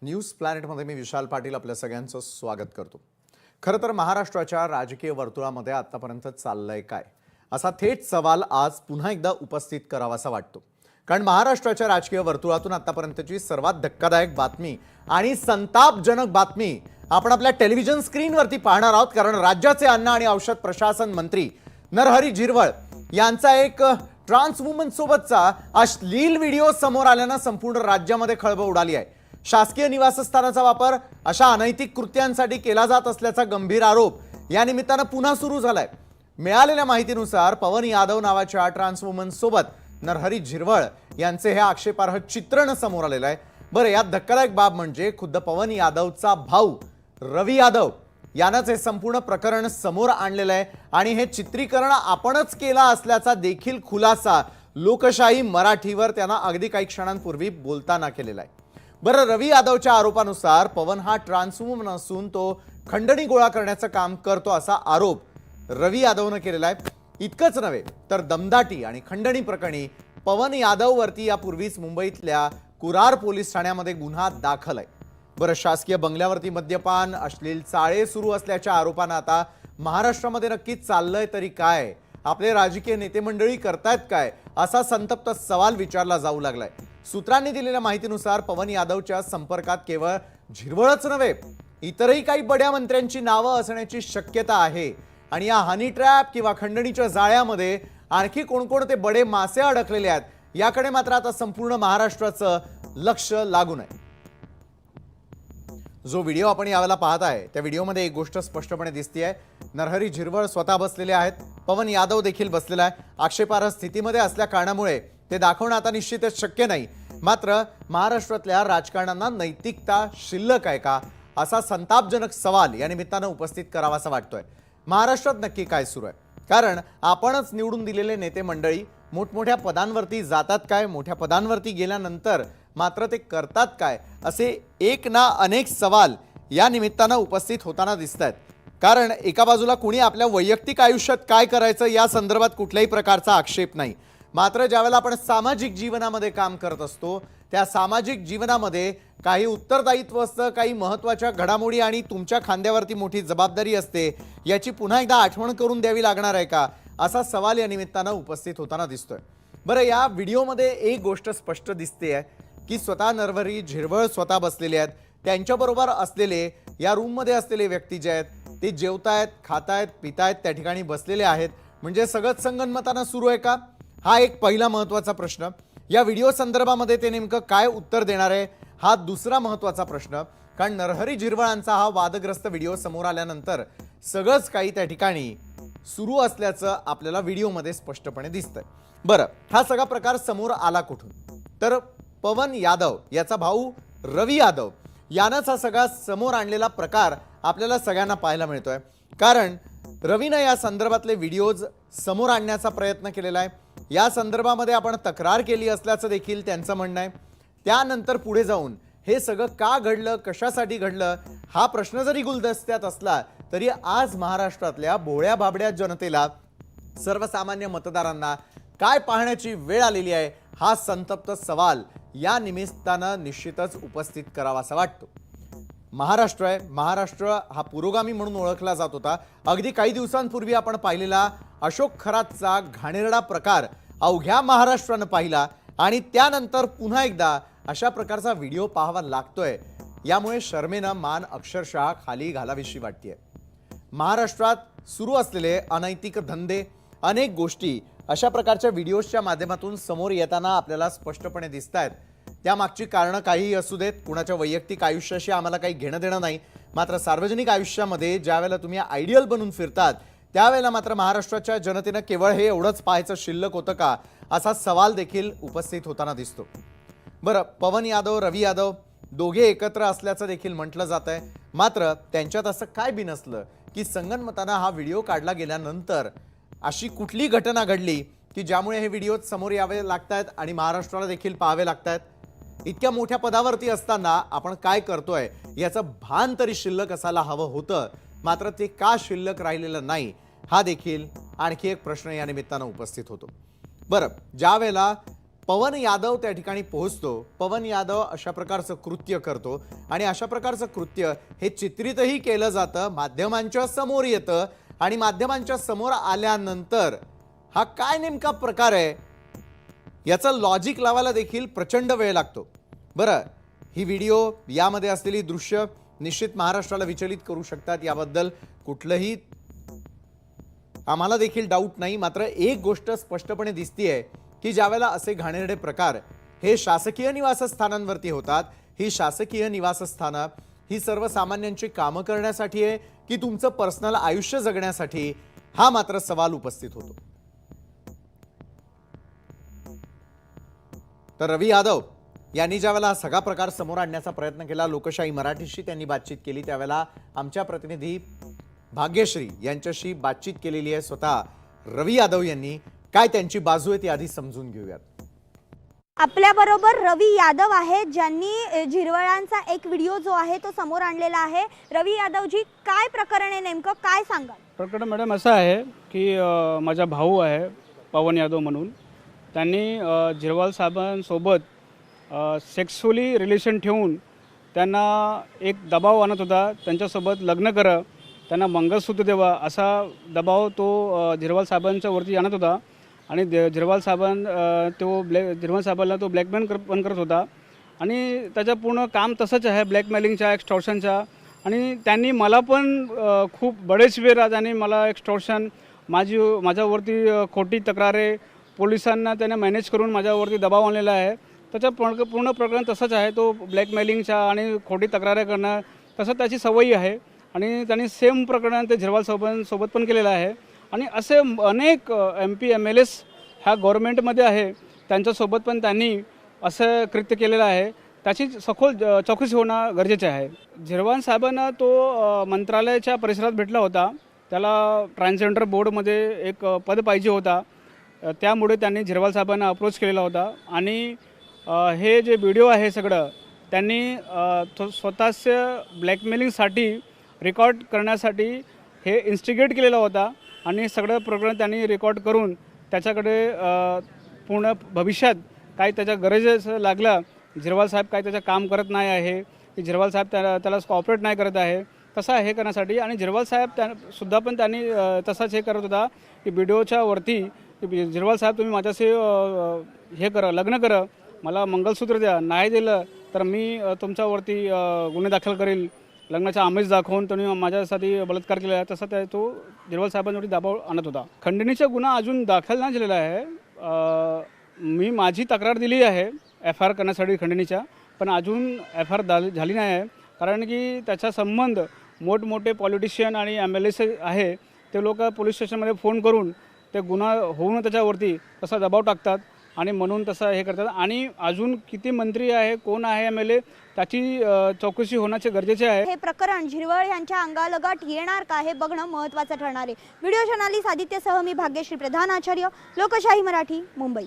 News प्लॅनेटमध्ये मी विशाल पाटील आपल्या सगळ्यांचं स्वागत करतो। खरं तर महाराष्ट्राच्या राजकीय वर्तुळामध्ये आतापर्यंत चाललंय काय असा थेट सवाल आज पुन्हा एकदा उपस्थित करावासा वाटतो। कारण महाराष्ट्राच्या राजकीय वर्तुळातून आतापर्यंतची सर्वात धक्कादायक बातमी आणि संतापजनक बातमी आपण आपल्या टेलिव्हिजन स्क्रीनवरती पाहणार आहोत। कारण राज्याचे अन्न आणि औषध प्रशासन मंत्री नरहरी झिरवळ यांचा एक ट्रान्स वुमन सोबतचा अश्लील व्हिडिओ समोर आल्यानं संपूर्ण राज्यामध्ये खळबळ उडाली आहे। शासकीय निवासस्थानाचा वापर अशा अनैतिक कृत्यांसाठी केला जात असल्याचा गंभीर आरोप या निमित्तानं पुन्हा सुरू झालाय। मिळालेल्या माहितीनुसार पवन यादव नावाच्या ट्रान्स वुमन सोबत नरहरी झिरवळ यांचे हे आक्षेपार्ह चित्रण समोर आलेलं आहे। बरं, यात धक्कादायक बाब म्हणजे खुद्द पवन यादवचा भाऊ रवी यादव यानंच हे संपूर्ण प्रकरण समोर आणलेलं आहे आणि हे चित्रीकरण आपणच केला असल्याचा देखील खुलासा लोकशाही मराठीवर त्यांना अगदी काही क्षणांपूर्वी बोलताना केलेला आहे। बरं, रवी यादवच्या आरोपानुसार पवन हा ट्रान्स वुमन असून तो खंडणी गोळा करण्याचं काम करतो असा आरोप रवी यादवनं केलेला आहे। इतकंच नव्हे तर दमदाटी आणि खंडणी प्रकरणी पवन यादववरती यापूर्वीच मुंबईतल्या कुरार पोलीस ठाण्यामध्ये गुन्हा दाखल आहे। बरं, शासकीय बंगल्यावरती मद्यपान अश्लील चाळे सुरू असल्याच्या आरोपानं आता महाराष्ट्रामध्ये नक्की चाललंय तरी काय, आपले राजकीय नेते मंडळी करतायत काय असा संतप्त सवाल विचारला जाऊ लागलाय। सूत्रांनी दिलेल्या माहितीनुसार पवन यादवच्या संपर्कात केवळ झिरवळच नव्हे इतरही काही बड्या मंत्र्यांची नावं असण्याची शक्यता आहे आणि या हनी ट्रॅप किंवा खंडणीच्या जाळ्यामध्ये आणखी कोणकोणते बडे मासे अडकलेले आहेत याकडे मात्र आता संपूर्ण महाराष्ट्राचं लक्ष लागून आहे। जो व्हिडिओ आपण यावेळेला पाहताय त्या व्हिडिओमध्ये एक गोष्ट स्पष्टपणे दिसतेय, नरहरी झिरवळ स्वतः बसलेले आहेत, पवन यादव देखील बसलेला आहे। आक्षेपार्ह स्थितीमध्ये असल्या कारणामुळे ते दाखवणं आता निश्चितच शक्य नाही। मात्र महाराष्ट्रातल्या राजकारण्यांना नैतिकता शिल्लक आहे का असा संतापजनक सवाल या निमित्तानं उपस्थित करावासा वाटतोय। महाराष्ट्रात नक्की काय सुरू आहे? कारण आपणच निवडून दिलेले नेते मंडळी मोठमोठ्या पदांवरती जातात काय, मोठ्या पदांवरती गेल्यानंतर मात्र ते करतात काय, असे एक ना अनेक सवाल या निमित्तानं उपस्थित होताना दिसत आहेत। कारण एका बाजूला कुणी आपल्या वैयक्तिक आयुष्यात काय करायचं या संदर्भात कुठल्याही प्रकारचा आक्षेप नाही, मात्र ज्यावेळेला आपण सामाजिक जीवनामध्ये काम करत असतो त्या सामाजिक जीवनामध्ये काही उत्तरदायित्व असतं, काही महत्त्वाच्या घडामोडी आणि तुमच्या खांद्यावरती मोठी जबाबदारी असते, याची पुन्हा एकदा आठवण करून द्यावी लागणार आहे का असा सवाल या निमित्तानं उपस्थित होताना दिसतोय। बरं, या व्हिडिओमध्ये एक गोष्ट स्पष्ट दिसते आहे की स्वतः नरहरी झिरवळ स्वतः बसलेले आहेत, त्यांच्याबरोबर असलेले या रूममध्ये असलेले व्यक्ती जे आहेत ते जेवतायत, खातायत, पितायत, त्या ठिकाणी बसलेले आहेत। म्हणजे सगळंच संगनमतानं सुरू आहे का, हा एक पहिला महत्त्वाचा प्रश्न। या व्हिडिओ संदर्भामध्ये ते नेमकं काय उत्तर देणार आहे हा दुसरा महत्त्वाचा प्रश्न। कारण नरहरी झिरवळांचा हा वादग्रस्त व्हिडिओ समोर आल्यानंतर सगळंच काही त्या ठिकाणी सुरू असल्याचं आपल्याला व्हिडिओमध्ये स्पष्टपणे दिसतंय। बरं, हा सगळा प्रकार समोर आला कुठून? तर पवन यादव याचा भाऊ रवी यादव यानंच हा सगळा समोर आणलेला प्रकार आपल्याला सगळ्यांना पाहायला मिळतोय। कारण रवीनं या संदर्भातले व्हिडिओज समोर आणण्याचा प्रयत्न केलेला आहे, या संदर्भामध्ये आपण तक्रार केली असल्याचं देखील त्यांचं म्हणणं आहे। त्यानंतर पुढे जाऊन हे सगळं का घडलं, कशासाठी घडलं हा प्रश्न जरी गुलदस्त्यात असला तरी आज महाराष्ट्रातल्या भोळ्या बाबड्या जनतेला, सर्वसामान्य मतदारांना काय पाहण्याची वेळ आलेली आहे हा संतप्त सवाल या निमित्तानं निश्चितच उपस्थित करावासा वाटतो। महाराष्ट्र आहे, महाराष्ट्र हा पुरोगामी म्हणून ओळखला जात होता। अगदी काही दिवसांपूर्वी आपण पाहिलेला अशोक खरातचा घाणेरडा प्रकार अवघ्या महाराष्ट्रानं पाहिला आणि त्यानंतर पुन्हा एकदा अशा प्रकारचा व्हिडिओ पाहावा लागतोय। यामुळे शर्मेनं मान अक्षरशः खाली घालावीशी वाटतेय। महाराष्ट्रात सुरू असलेले अनैतिक धंदे, अनेक गोष्टी अशा प्रकारच्या व्हिडिओजच्या माध्यमातून समोर येताना आपल्याला स्पष्टपणे दिसत आहेत। त्यामागची कारणं काहीही असू देत, कुणाच्या वैयक्तिक आयुष्याशी आम्हाला काही घेणं देणं नाही, मात्र सार्वजनिक आयुष्यामध्ये ज्यावेळेला तुम्ही आयडियल बनून फिरतात त्यावेळेला मात्र महाराष्ट्राच्या जनतेनं केवळ हे एवढंच पाहायचं शिल्लक होतं का असा सवाल देखील उपस्थित होताना दिसतो। बरं, पवन यादव, रवी यादव दोघे एकत्र असल्याचं देखील म्हटलं जात आहे, मात्र त्यांच्यात असं काय बिनसलं की संगनमतानं हा व्हिडिओ काढला गेल्यानंतर अशी कुठली घटना घडली की ज्यामुळे हे व्हिडिओ समोर यावे लागतात आणि महाराष्ट्राला देखील पाहावे लागतात? इतक्या मोठ्या पदावरती असताना आपण काय करतोय याचं भान तरी शिल्लक असायला हवं होतं, मात्र ते का शिल्लक राहिलेलं नाही हा देखील आणखी एक प्रश्न या निमित्तानं उपस्थित होतो। बरं, ज्या वेळेला पवन यादव त्या ठिकाणी पोहोचतो। पवन यादव अशा प्रकारचं कृत्य करतो आणि अशा प्रकारचं कृत्य हे चित्रितही केलं जातं, माध्यमांच्या समोर येतं आणि माध्यमांच्या समोर आल्यानंतर हा काय नेमका प्रकार आहे याचं लॉजिक लावायला देखील प्रचंड वेळ लागतो। बरं, ही व्हिडिओ यामध्ये असलेली दृश्य निश्चित महाराष्ट्राला विचलित करू शकतात, याबद्दल कुठलंही आम्हाला देखील डाऊट नाही। मात्र एक गोष्ट स्पष्टपणे दिसतीये की ज्यावेळेला असे घाणेरडे प्रकार हे शासकीय निवासस्थानांवरती होतात, ही शासकीय निवासस्थानं ही सर्वसामान्यांची कामं करण्यासाठी आहे की तुमचं पर्सनल आयुष्य जगण्यासाठी, हा मात्र सवाल उपस्थित होतो। तर रवी यादव यांनी ज्यावेळेला सगळा प्रकार समोर आणण्याचा प्रयत्न केला, लोकशाही मराठीशी त्यांनी बातचीत केली, त्यावेळेला आमच्या प्रतिनिधी भाग्यश्री यांच्याशी बातचीत केलेली आहे स्वतः रवी यादव यांनी। काय त्यांची बाजू आहे ती आधी समजून घेऊयात। आपल्या बरोबर रवी यादव आहे, ज्यांनी झिरवळांचा एक व्हिडिओ जो आहे तो समोर आणलेला आहे। रवी यादवजी, काय प्रकरण आहे नेमकं, काय सांगाल? प्रकरण मॅडम असं आहे की माझा भाऊ आहे पवन यादव म्हणून, त्यांनी झिरवाल साहेबांसोबत सेक्सुअली रिलेशन ठेवून त्यांना एक दबाव आणत होता, त्यांच्यासोबत लग्न करा, त्यांना मंगळसूत्र देवा असा दबाव तो झिरवाल साहेबांच्या वरती आणत होता आणि झिरवाल साहेबांना तो ब्लॅकमेल पण करत होता आणि त्याचं पूर्ण काम तसंच आहे, ब्लॅकमेलिंगच्या, एक्स्टॉर्शनच्या। आणि त्यांनी मला पण खूप बरेच वेळा त्यांनी मला एक्स्टॉर्शन, माझ्यावरती खोटी तक्रारे, पोलिसांना त्याने मॅनेज करून माझ्यावरती दबाव आणलेला आहे। त्याचं पूर्ण प्रकरण तसंच आहे, तो ब्लॅकमेलिंगच्या आणि खोटी तक्रारे करणं तसं त्याची सवयी आहे आणि त्यांनी सेम प्रकरण ते झिरवाल साहेबांसोबत पण केलेलं आहे। आणि असे अनेक MP MLAs ह्या गव्हर्नमेंटमध्ये आहे, त्यांच्यासोबत पण त्यांनी असं कृत्य केलेलं आहे, त्याची सखोल चौकशी होणं गरजेचे आहे। झिरवाल साहेबांना तो मंत्रालयाच्या परिसरात भेटला होता, त्याला ट्रान्सजेंडर बोर्डमध्ये एक पद पाहिजे होता, त्यामुळे त्यांनी झिरवाल साहेबांना अप्रोच केलेला होता। आणि हे जे व्हिडिओ आहे सगळं त्यांनी स्वतःच्या ब्लॅकमेलिंगसाठी, रेकॉर्ड करण्यासाठी हे इन्स्टिगेट केलेला होता आणि सगळं प्रकरण त्यांनी रेकॉर्ड करून त्याच्याकडे पूर्ण भविष्यात काय त्याच्या गरज लागला, झिरवाल साहेब काय त्याचं काम करत नाही आहे, की झिरवाल साहेब त्याला कॉपरेट नाही करत आहे, तसा हे करण्यासाठी। आणि झिरवाल साहेब सुद्धा पण त्यांनी तसाच हे करत होता की व्हिडिओच्या वरती झिरवाल साहेब तुम्ही माझ्याशी हे करा, लग्न करा, मला मंगळसूत्र द्या, नाही दिलं तर मी तुमच्यावरती गुन्हे दाखल करेल, लग्नाचा आमिष दाखवून तुम्ही माझ्यासाठी बलात्कार केला, तसा तो झिरवाल साहेबांवरती दबाव आणत होता। खंडणीचा गुन्हा अजून दाखल नाही झालेला आहे। मी माझी तक्रार दिली आहे FIR करण्यासाठी खंडणीच्या, पण अजून FIR झाली नाही आहे, कारण की त्याचा संबंध मोठमोठे पॉलिटिशियन आणि MLAs आहे, ते लोक पोलीस स्टेशनमध्ये फोन करून ते गुन्हा होऊन त्याच्यावरती तसा दबाव टाकतात आणि म्हणून तसं हे करतात। आणि अजून किती मंत्री आहे, कोण आहे MLA, त्याची चौकशी होण्याचे गरजेचे आहे। हे प्रकरण झिरवळ यांच्या अंगालगत येणार का हे बघणं महत्त्वाचं ठरणार आहे। व्हिडिओ जर्नलिस्ट आदित्यसह मी भाग्यश्री प्रधान आचार्य, लोकशाही मराठी, मुंबई।